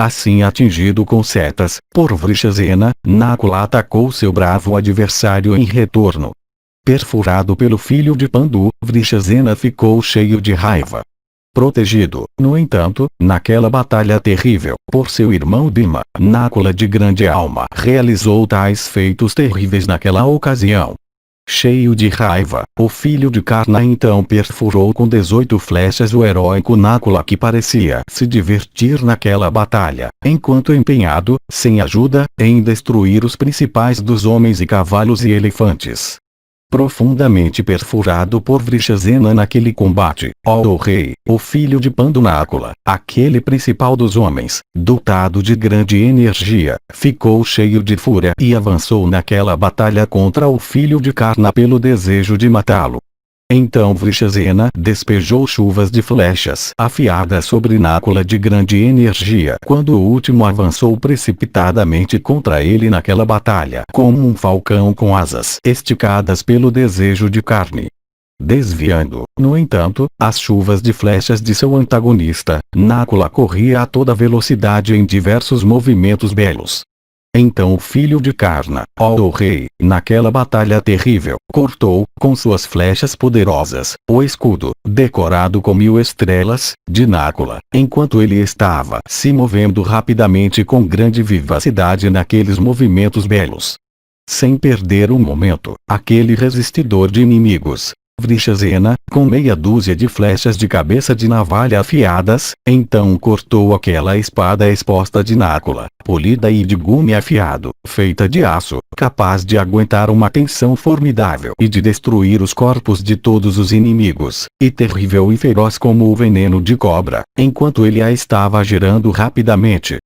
Assim atingido com setas, por Vrishasena, Nakula atacou seu bravo adversário em retorno. Perfurado pelo filho de Pandu, Vrishasena ficou cheio de raiva. Protegido, no entanto, naquela batalha terrível, por seu irmão Bhima, Nakula de grande alma realizou tais feitos terríveis naquela ocasião. Cheio de raiva, o filho de Karna então perfurou com 18 flechas o heróico Nakula que parecia se divertir naquela batalha, enquanto empenhado, sem ajuda, em destruir os principais dos homens e cavalos e elefantes. Profundamente perfurado por Vrishasena naquele combate, ó rei, o filho de Pandu Nakula, aquele principal dos homens, dotado de grande energia, ficou cheio de fúria e avançou naquela batalha contra o filho de Karna pelo desejo de matá-lo. Então Vrishasena despejou chuvas de flechas afiadas sobre Nakula de grande energia quando o último avançou precipitadamente contra ele naquela batalha como um falcão com asas esticadas pelo desejo de carne. Desviando, no entanto, as chuvas de flechas de seu antagonista, Nakula corria a toda velocidade em diversos movimentos belos. Então o filho de Karna, ó rei, naquela batalha terrível, cortou, com suas flechas poderosas, o escudo, decorado com 1000 estrelas, de Nakula, enquanto ele estava se movendo rapidamente com grande vivacidade naqueles movimentos belos. Sem perder um momento, aquele resistidor de inimigos, Vrishasena, com meia dúzia de flechas de cabeça de navalha afiadas, então cortou aquela espada exposta de Nácula, polida e de gume afiado, feita de aço, capaz de aguentar uma tensão formidável e de destruir os corpos de todos os inimigos, e terrível e feroz como o veneno de cobra, enquanto ele a estava gerando rapidamente.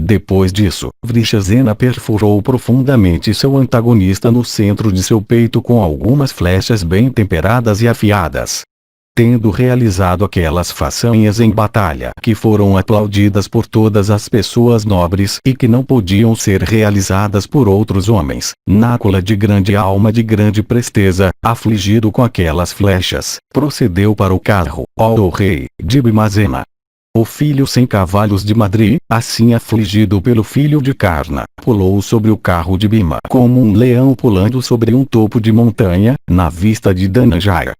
Depois disso, Vrishasena perfurou profundamente seu antagonista no centro de seu peito com algumas flechas bem temperadas e afiadas. Tendo realizado aquelas façanhas em batalha que foram aplaudidas por todas as pessoas nobres e que não podiam ser realizadas por outros homens, Nácula, de grande alma, de grande presteza, afligido com aquelas flechas, procedeu para o carro, ó rei, de Bhimazena. O filho sem cavalos de Madri, assim afligido pelo filho de Karna, pulou sobre o carro de Bhima como um leão pulando sobre um topo de montanha, na vista de Dhananjaya.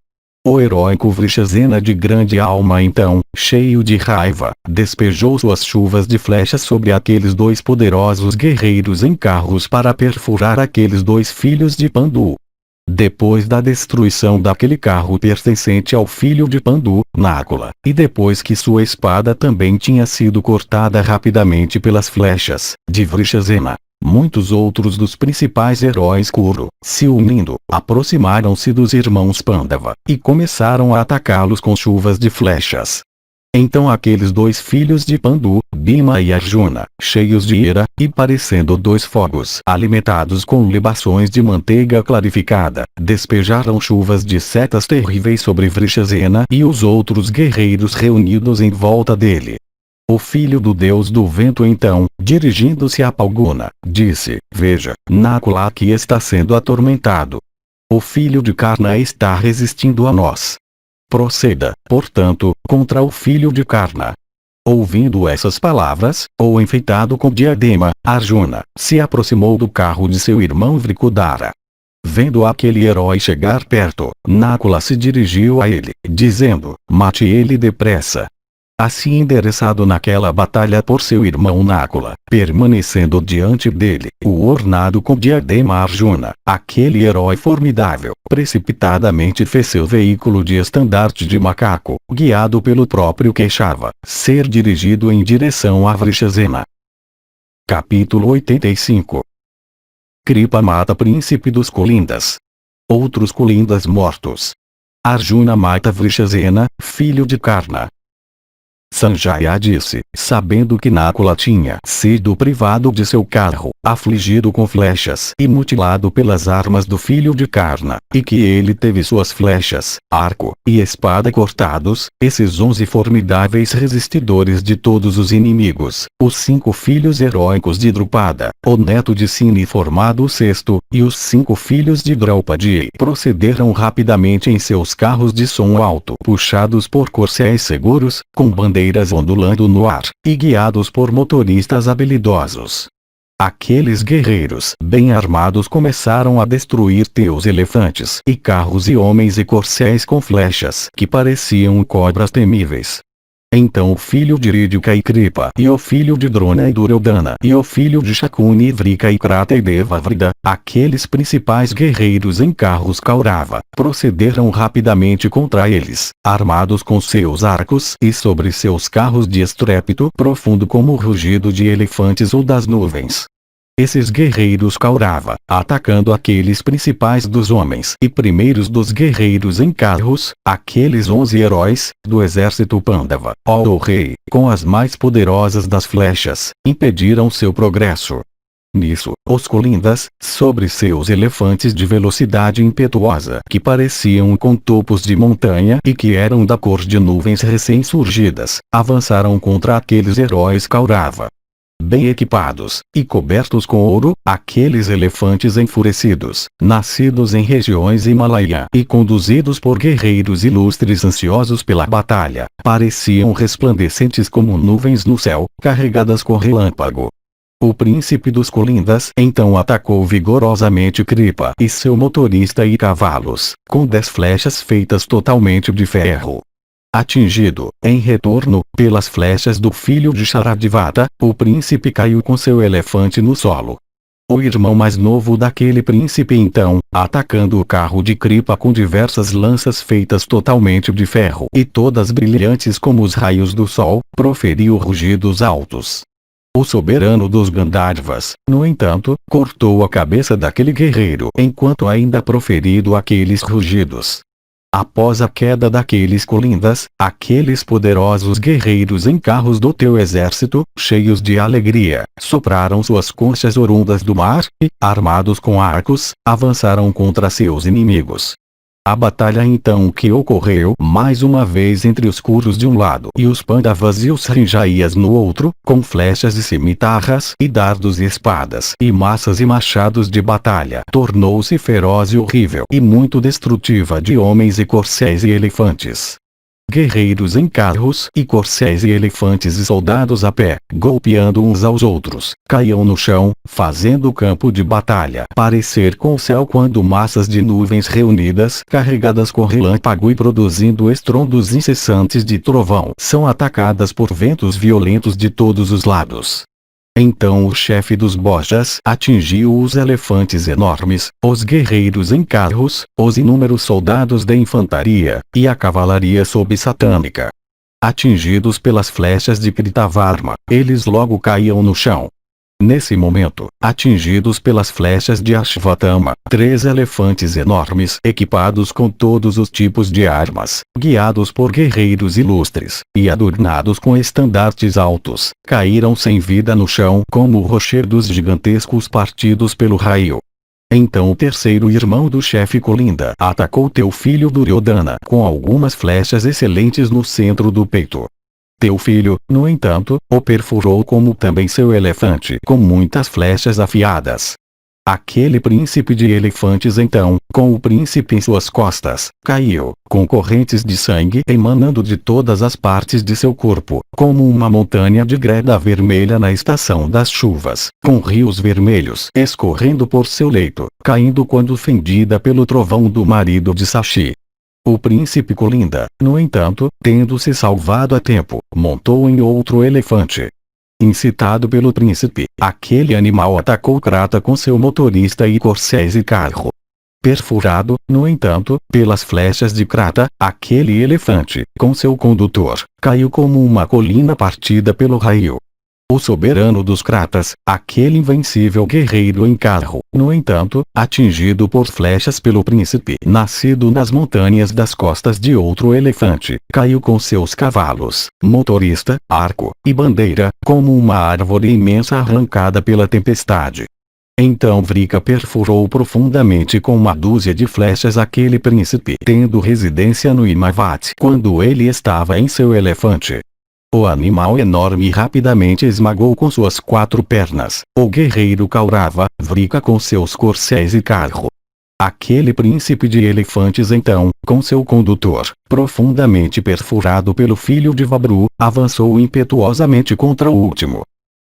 O heróico Vrishasena, de grande alma, então, cheio de raiva, despejou suas chuvas de flechas sobre aqueles dois poderosos guerreiros em carros para perfurar aqueles dois filhos de Pandu. Depois da destruição daquele carro pertencente ao filho de Pandu, Nácula, e depois que sua espada também tinha sido cortada rapidamente pelas flechas de Vrishasena, muitos outros dos principais heróis Kuru, se unindo, aproximaram-se dos irmãos Pandava, e começaram a atacá-los com chuvas de flechas. Então aqueles dois filhos de Pandu, Bhima e Arjuna, cheios de ira, e parecendo dois fogos alimentados com libações de manteiga clarificada, despejaram chuvas de setas terríveis sobre Vrishasena e os outros guerreiros reunidos em volta dele. O filho do deus do vento então, dirigindo-se a Palguna, disse: Veja, Nácula aqui está sendo atormentado. O filho de Karna está resistindo a nós. Proceda, portanto, contra o filho de Karna. Ouvindo essas palavras, o enfeitado com diadema, Arjuna, se aproximou do carro de seu irmão Vrikudara. Vendo aquele herói chegar perto, Nácula se dirigiu a ele, dizendo: Mate ele depressa. Assim endereçado naquela batalha por seu irmão Nácula, permanecendo diante dele, o ornado com diadema Arjuna, aquele herói formidável, precipitadamente fez seu veículo de estandarte de macaco, guiado pelo próprio Keshava, ser dirigido em direção a Vrishasena. Capítulo 85. Kripa mata príncipe dos Kulindas. Outros Kulindas mortos. Arjuna mata Vrishasena, filho de Karna. Sanjaya disse, sabendo que Nácula tinha sido privado de seu carro, afligido com flechas e mutilado pelas armas do filho de Karna, e que ele teve suas flechas, arco e espada cortados, esses 11 formidáveis resistidores de todos os inimigos, os 5 filhos heróicos de Drupada, o neto de Sini formado o sexto, e os 5 filhos de Draupadi procederam rapidamente em seus carros de som alto, puxados por corcéis seguros, com bandeiras ondulando no ar, e guiados por motoristas habilidosos. Aqueles guerreiros bem armados começaram a destruir teus elefantes e carros e homens e corcéis com flechas que pareciam cobras temíveis. Então o filho de Rídica e Kripa e o filho de Drona e Duryodhana e o filho de Shakuni e Vrika e Krata e Devavrida, aqueles principais guerreiros em carros Kaurava, procederam rapidamente contra eles, armados com seus arcos e sobre seus carros de estrépito profundo como o rugido de elefantes ou das nuvens. Esses guerreiros Kaurava, atacando aqueles principais dos homens e primeiros dos guerreiros em carros, aqueles 11 heróis, do exército Pandava, ó rei, com as mais poderosas das flechas, impediram seu progresso. Nisso, os Kulindas, sobre seus elefantes de velocidade impetuosa que pareciam com topos de montanha e que eram da cor de nuvens recém-surgidas, avançaram contra aqueles heróis Kaurava. Bem equipados, e cobertos com ouro, aqueles elefantes enfurecidos, nascidos em regiões Himalaia e conduzidos por guerreiros ilustres ansiosos pela batalha, pareciam resplandecentes como nuvens no céu, carregadas com relâmpago. O príncipe dos Kulindas então atacou vigorosamente Kripa e seu motorista e cavalos, com 10 flechas feitas totalmente de ferro. Atingido, em retorno, pelas flechas do filho de Sharadvata, o príncipe caiu com seu elefante no solo. O irmão mais novo daquele príncipe então, atacando o carro de Kripa com diversas lanças feitas totalmente de ferro e todas brilhantes como os raios do sol, proferiu rugidos altos. O soberano dos Gandharvas, no entanto, cortou a cabeça daquele guerreiro enquanto ainda proferido aqueles rugidos. Após a queda daqueles colindas, aqueles poderosos guerreiros em carros do teu exército, cheios de alegria, sopraram suas conchas oriundas do mar, e, armados com arcos, avançaram contra seus inimigos. A batalha então que ocorreu mais uma vez entre os Kurus de um lado e os Pandavas e os Sanjayas no outro, com flechas e cimitarras e dardos e espadas e maças e machados de batalha, tornou-se feroz e horrível e muito destrutiva de homens e corcéis e elefantes. Guerreiros em carros e corcéis e elefantes e soldados a pé, golpeando uns aos outros, caíam no chão, fazendo o campo de batalha parecer com o céu quando massas de nuvens reunidas, carregadas com relâmpago e produzindo estrondos incessantes de trovão, são atacadas por ventos violentos de todos os lados. Então o chefe dos bojas atingiu os elefantes enormes, os guerreiros em carros, os inúmeros soldados da infantaria, e a cavalaria sob Satânica. Atingidos pelas flechas de Kritavarma, eles logo caíam no chão. Nesse momento, atingidos pelas flechas de Ashvatthama, 3 elefantes enormes equipados com todos os tipos de armas, guiados por guerreiros ilustres, e adornados com estandartes altos, caíram sem vida no chão como o rocher dos gigantescos partidos pelo raio. Então o terceiro irmão do chefe Kolinda atacou teu filho Duryodhana com algumas flechas excelentes no centro do peito. Teu filho, no entanto, o perfurou como também seu elefante com muitas flechas afiadas. Aquele príncipe de elefantes então, com o príncipe em suas costas, caiu, com correntes de sangue emanando de todas as partes de seu corpo, como uma montanha de greda vermelha na estação das chuvas, com rios vermelhos escorrendo por seu leito, caindo quando fendida pelo trovão do marido de Sashi. O príncipe Kolinda, no entanto, tendo se salvado a tempo, montou em outro elefante. Incitado pelo príncipe, aquele animal atacou Krata com seu motorista e corcéis e carro. Perfurado, no entanto, pelas flechas de Krata, aquele elefante, com seu condutor, caiu como uma colina partida pelo raio. O soberano dos Kratas, aquele invencível guerreiro em carro, no entanto, atingido por flechas pelo príncipe nascido nas montanhas das costas de outro elefante, caiu com seus cavalos, motorista, arco e bandeira, como uma árvore imensa arrancada pela tempestade. Então Vrika perfurou profundamente com uma dúzia de flechas aquele príncipe tendo residência no Himavati quando ele estava em seu elefante. O animal enorme rapidamente esmagou com suas 4 pernas o guerreiro Kaurava, Vrika com seus corcéis e carro. Aquele príncipe de elefantes então, com seu condutor, profundamente perfurado pelo filho de Vabru, avançou impetuosamente contra o último.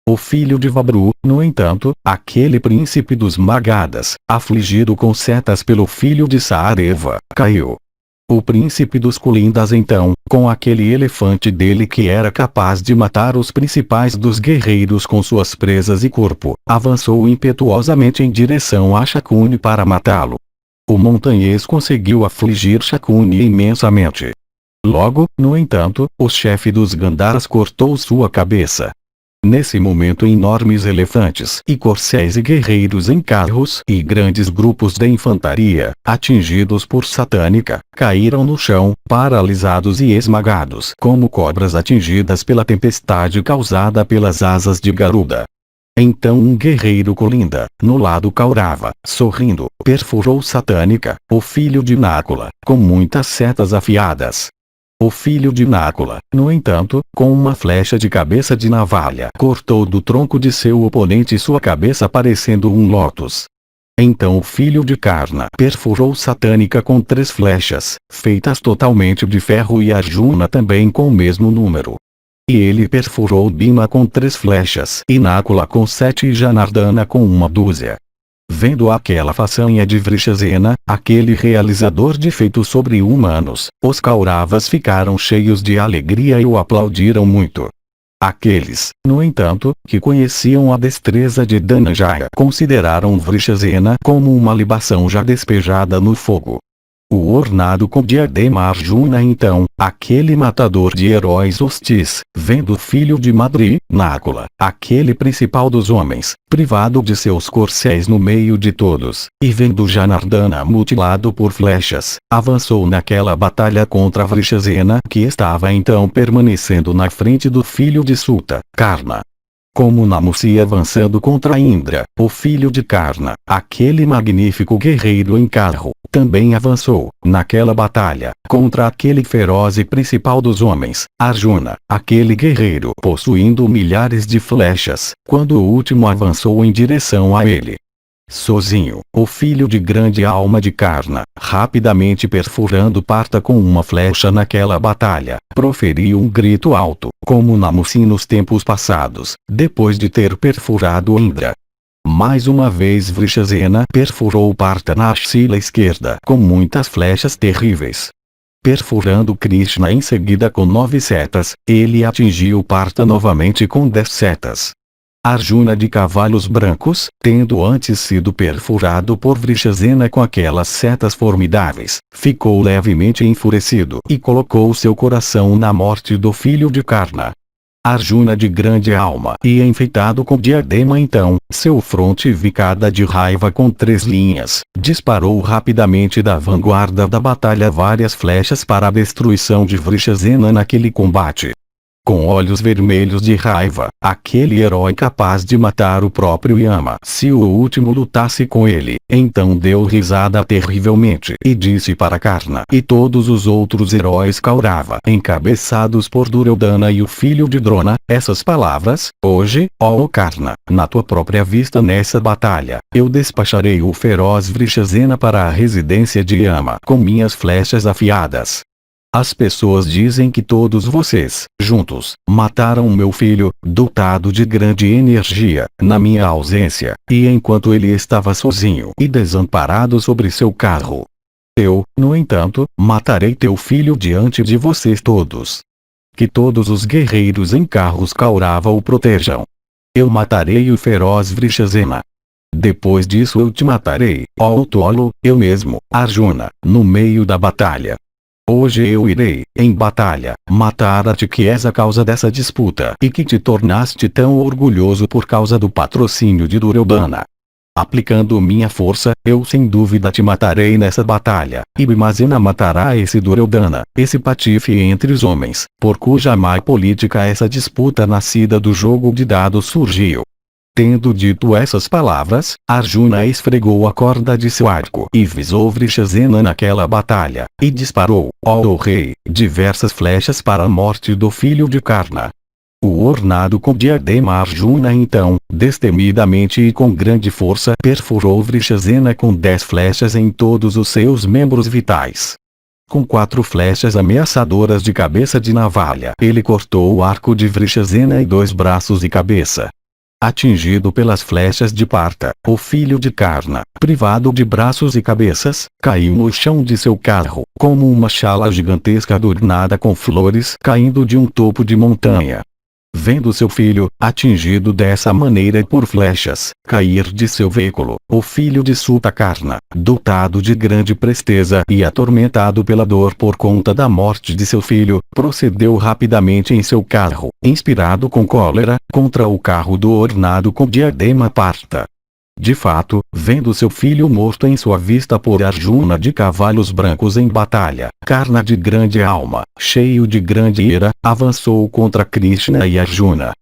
O filho de Vabru, no entanto, aquele príncipe dos Magadas, afligido com setas pelo filho de Saareva, caiu. O príncipe dos Kulindas então, com aquele elefante dele que era capaz de matar os principais dos guerreiros com suas presas e corpo, avançou impetuosamente em direção a Shakuni para matá-lo. O montanhês conseguiu afligir Shakuni imensamente. Logo, no entanto, o chefe dos Gandharas cortou sua cabeça. Nesse momento enormes elefantes e corcéis e guerreiros em carros e grandes grupos da infantaria, atingidos por Satânica, caíram no chão, paralisados e esmagados como cobras atingidas pela tempestade causada pelas asas de Garuda. Então um guerreiro Kolinda, no lado Kaurava, sorrindo, perfurou Satânica, o filho de Nakula, com muitas setas afiadas. O filho de Nakula, no entanto, com uma flecha de cabeça de navalha, cortou do tronco de seu oponente sua cabeça parecendo um lótus. Então o filho de Karna perfurou Satânica com 3 flechas, feitas totalmente de ferro e Arjuna também com o mesmo número. E ele perfurou Bhima com 3 flechas e Nakula com 7 e Janardana com 1 dúzia. Vendo aquela façanha de Vrishasena, aquele realizador de feitos sobre-humanos, os Kauravas ficaram cheios de alegria e o aplaudiram muito. Aqueles, no entanto, que conheciam a destreza de Dhananjaya consideraram Vrishasena como uma libação já despejada no fogo. O ornado com diadema Arjuna então, aquele matador de heróis hostis, vendo o filho de Madri, Nakula, aquele principal dos homens, privado de seus corcéis no meio de todos, e vendo Janardana mutilado por flechas, avançou naquela batalha contra Vrishasena que estava então permanecendo na frente do filho de Suta, Karna. Como Namusi avançando contra Indra, o filho de Karna, aquele magnífico guerreiro em carro, também avançou, naquela batalha, contra aquele feroz e principal dos homens, Arjuna, aquele guerreiro possuindo milhares de flechas, quando o último avançou em direção a ele. Sozinho, o filho de grande alma de Karna, rapidamente perfurando Partha com uma flecha naquela batalha, proferiu um grito alto, como Namusi nos tempos passados, depois de ter perfurado Indra. Mais uma vez Vrishasena perfurou Partha na axila esquerda com muitas flechas terríveis. Perfurando Krishna em seguida com 9 setas, ele atingiu Partha novamente com 10 setas. Arjuna de cavalos brancos, tendo antes sido perfurado por Vrishasena com aquelas setas formidáveis, ficou levemente enfurecido e colocou seu coração na morte do filho de Karna. Arjuna de grande alma e enfeitado com diadema então, seu fronte vicada de raiva com 3 linhas, disparou rapidamente da vanguarda da batalha várias flechas para a destruição de Vrishasena naquele combate. Com olhos vermelhos de raiva, aquele herói capaz de matar o próprio Yama se o último lutasse com ele, então deu risada terrivelmente e disse para Karna e todos os outros heróis Kaurava encabeçados por Duryodhana e o filho de Drona, essas palavras: hoje, ó Karna, na tua própria vista nessa batalha, eu despacharei o feroz Vrishasena para a residência de Yama com minhas flechas afiadas. As pessoas dizem que todos vocês, juntos, mataram meu filho, dotado de grande energia, na minha ausência, e enquanto ele estava sozinho e desamparado sobre seu carro. Eu, no entanto, matarei teu filho diante de vocês todos. Que todos os guerreiros em carros Kaurava o protejam. Eu matarei o feroz Vrishasena. Depois disso eu te matarei, ó tolo, eu mesmo, Arjuna, no meio da batalha. Hoje eu irei, em batalha, matar a ti que és a causa dessa disputa e que te tornaste tão orgulhoso por causa do patrocínio de Duryodhana. Aplicando minha força, eu sem dúvida te matarei nessa batalha, e Bhimazena matará esse Duryodhana, esse patife entre os homens, por cuja má política essa disputa nascida do jogo de dados surgiu. Tendo dito essas palavras, Arjuna esfregou a corda de seu arco e visou Vrishasena naquela batalha, e disparou, ó rei, diversas flechas para a morte do filho de Karna. O ornado com diadema Arjuna então, destemidamente e com grande força perfurou Vrishasena com 10 flechas em todos os seus membros vitais. Com 4 flechas ameaçadoras de cabeça de navalha, ele cortou o arco de Vrishasena e 2 braços e cabeça. Atingido pelas flechas de Partha, o filho de Karna, privado de braços e cabeças, caiu no chão de seu carro, como uma chala gigantesca adornada com flores caindo de um topo de montanha. Vendo seu filho, atingido dessa maneira por flechas, cair de seu veículo, o filho de Suta Karna, dotado de grande presteza e atormentado pela dor por conta da morte de seu filho, procedeu rapidamente em seu carro, inspirado com cólera, contra o carro do ornado com diadema Partha. De fato, vendo seu filho morto em sua vista por Arjuna de cavalos brancos em batalha, Karna de grande alma, cheio de grande ira, avançou contra Krishna e Arjuna.